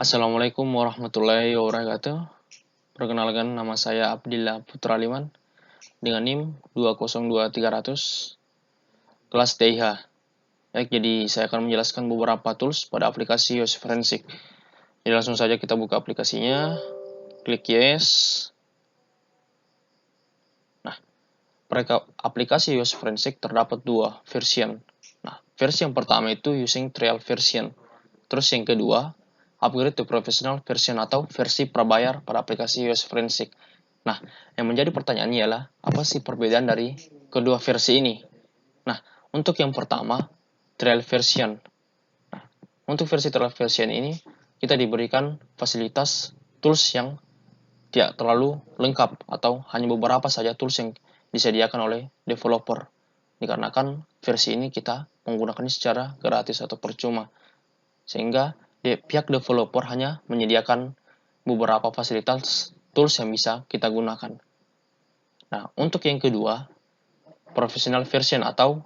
Assalamualaikum warahmatullahi wabarakatuh. Perkenalkan, nama saya Abdillah Putra Liman dengan NIM 202300 kelas TIH. Baik, jadi saya akan menjelaskan beberapa tools pada aplikasi Yoast Forensic. Jadi langsung saja kita buka aplikasinya, klik yes. Nah, aplikasi Yoast Forensic terdapat dua version. Nah, versi yang pertama itu using trial version. Terus yang kedua, upgrade to professional version atau versi prabayar pada aplikasi Yoast Forensic. Nah, yang menjadi pertanyaannya ialah, apa sih perbedaan dari kedua versi ini? Nah, untuk yang pertama, trial version. Nah, untuk versi trial version ini, kita diberikan fasilitas tools yang tidak terlalu lengkap atau hanya beberapa saja tools yang disediakan oleh developer. Dikarenakan versi ini kita menggunakannya secara gratis atau percuma. Sehingga pihak developer hanya menyediakan beberapa fasilitas tools yang bisa kita gunakan. Nah, untuk yang kedua, professional version atau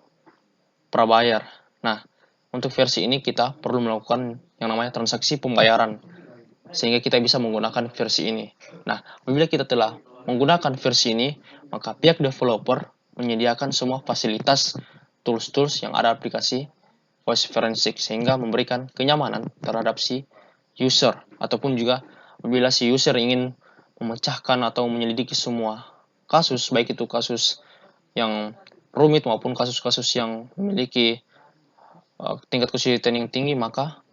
prabayar. Nah, untuk versi ini kita perlu melakukan yang namanya transaksi pembayaran, sehingga kita bisa menggunakan versi ini. Nah, apabila kita telah menggunakan versi ini, maka pihak developer menyediakan semua fasilitas tools-tools yang ada aplikasi Yoast Forensic, sehingga memberikan kenyamanan terhadap si user, ataupun juga apabila si user ingin memecahkan atau menyelidiki semua kasus, baik itu kasus yang rumit maupun kasus-kasus yang memiliki tingkat kesulitan yang tinggi, maka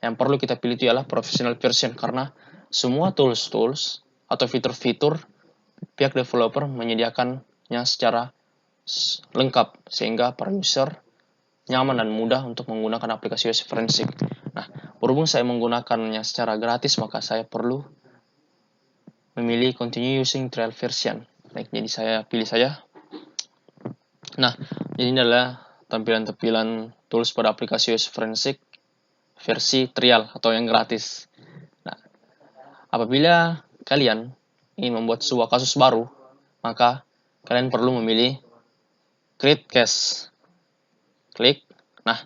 yang perlu kita pilih itu ialah professional version, karena semua tools-tools atau fitur-fitur pihak developer menyediakannya secara lengkap, sehingga para user nyaman dan mudah untuk menggunakan aplikasi Yoast Forensic. Nah, berhubung saya menggunakannya secara gratis, maka saya perlu memilih continue using trial version. Baik, jadi saya pilih saja. Nah, ini adalah tampilan-tampilan tools pada aplikasi Yoast Forensic versi trial atau yang gratis. Nah, apabila kalian ingin membuat sebuah kasus baru, maka kalian perlu memilih create case. Klik. Nah,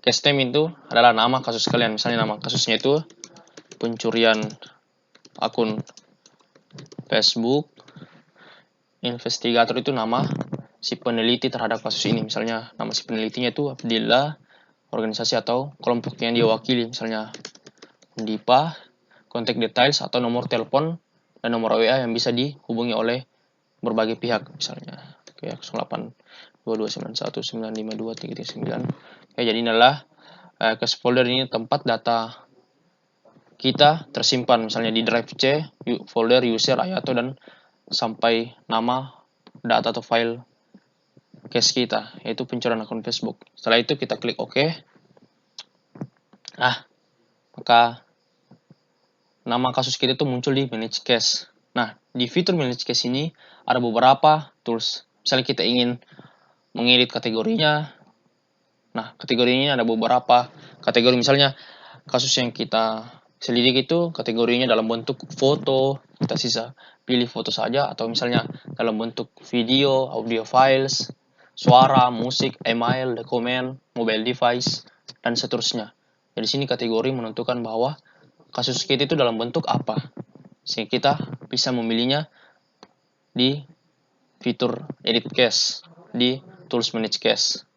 case name itu adalah nama kasus kalian. Misalnya nama kasusnya itu pencurian akun Facebook. Investigator itu nama si peneliti terhadap kasus ini. Misalnya nama si penelitinya itu Abdillah, organisasi atau kelompok yang dia wakili, misalnya Dipa, kontak details atau nomor telepon dan nomor WA yang bisa dihubungi oleh berbagai pihak, misalnya kayak 08 2291952339. Oke, jadi inilah cache folder ini tempat data kita tersimpan, misalnya di drive C, folder user Ayato, dan sampai nama data atau file cache kita, yaitu pencurian akun Facebook. Setelah itu kita klik OK. Nah, maka nama kasus kita itu muncul di manage cache. Nah, di fitur manage cache ini ada beberapa tools. Misalnya kita ingin mengedit kategorinya. Nah, kategorinya ada beberapa kategori. Misalnya kasus yang kita selidiki itu kategorinya dalam bentuk foto, kita sisa pilih foto saja, atau misalnya dalam bentuk video, audio files, suara, musik, email, dokumen, mobile device, dan seterusnya. Jadi sini kategori menentukan bahwa kasus kita itu dalam bentuk apa, sehingga kita bisa memilihnya di fitur edit cache di tools manage cache.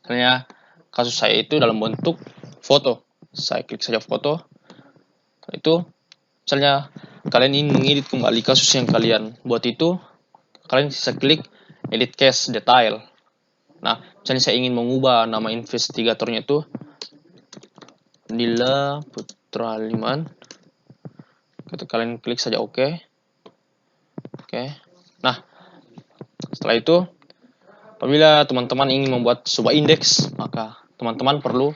Misalnya kasus saya itu dalam bentuk foto, saya klik saja foto. Itu misalnya kalian ingin mengedit kembali kasus yang kalian buat itu, kalian bisa klik edit cache detail. Nah, misalnya saya ingin mengubah nama investigatornya itu Dila Putra Liman. Kalian klik saja OK. Oke. Nah, setelah itu apabila teman-teman ingin membuat sebuah indeks, maka teman-teman perlu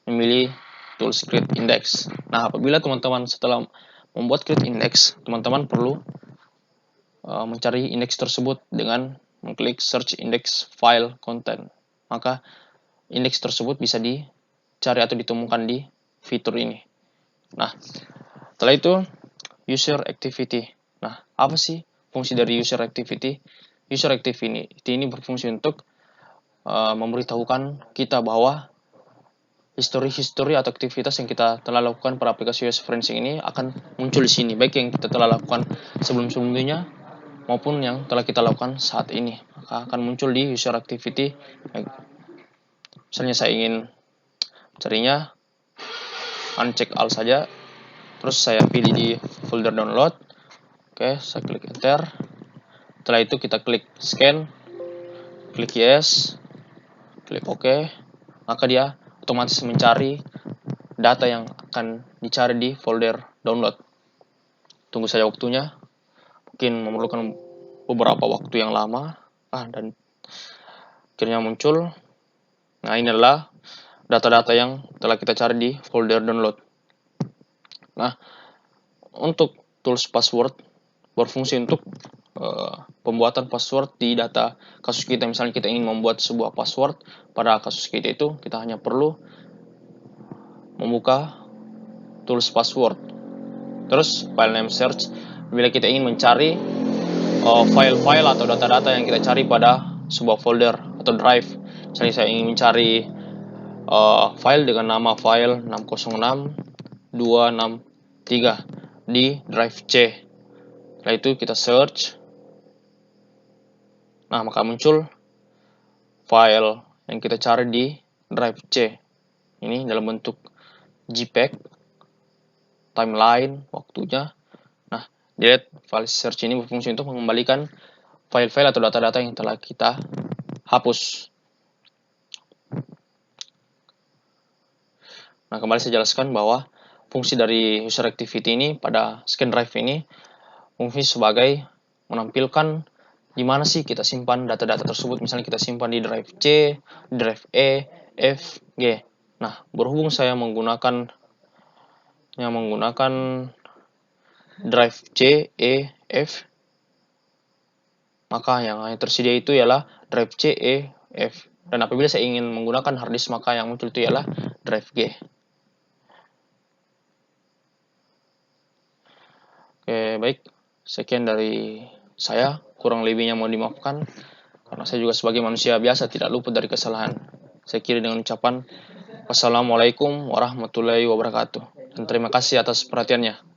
memilih tools create index. Nah, apabila teman-teman setelah membuat create index, teman-teman perlu mencari indeks tersebut dengan mengklik search index file content. Maka indeks tersebut bisa dicari atau ditemukan di fitur ini. Nah, setelah itu user activity. Nah, apa sih fungsi dari user activity? User activity ini berfungsi untuk memberitahukan kita bahwa History atau aktivitas yang kita telah lakukan pada aplikasi US Forensic ini akan muncul di sini, baik yang kita telah lakukan sebelum-sebelumnya maupun yang telah kita lakukan saat ini. Maka akan muncul di user activity. Misalnya saya ingin carinya, uncheck all saja, terus saya pilih di folder download. Oke, saya klik enter. Setelah itu kita klik scan, klik yes, klik OK, maka dia otomatis mencari data yang akan dicari di folder download. Tunggu saja waktunya, mungkin memerlukan beberapa waktu yang lama, dan akhirnya muncul. Nah, ini adalah data-data yang telah kita cari di folder download. Nah, untuk tools password berfungsi untuk pembuatan password di data kasus kita. Misalnya kita ingin membuat sebuah password pada kasus kita itu, kita hanya perlu membuka tools password, terus file name search bila kita ingin mencari file-file atau data-data yang kita cari pada sebuah folder atau drive. Misalnya saya ingin mencari file dengan nama file 606263 di drive C. Setelah itu kita search. Nah, maka muncul file yang kita cari di drive C. Ini dalam bentuk JPEG, timeline, waktunya. Nah, delete file search ini berfungsi untuk mengembalikan file-file atau data-data yang telah kita hapus. Nah, kembali saya jelaskan bahwa fungsi dari user activity ini pada scan drive ini fungsi sebagai menampilkan di mana sih kita simpan data-data tersebut. Misalnya kita simpan di drive C, drive E, F, G. Nah, berhubung saya menggunakan drive C, E, F, maka yang tersedia itu ialah drive C, E, F. Dan apabila saya ingin menggunakan hard disk, maka yang muncul itu ialah drive G. Oke, baik. Sekian dari saya. Kurang lebihnya mohon dimaafkan, karena saya juga sebagai manusia biasa tidak luput dari kesalahan. Saya kira dengan ucapan wassalamualaikum warahmatullahi wabarakatuh. Dan terima kasih atas perhatiannya.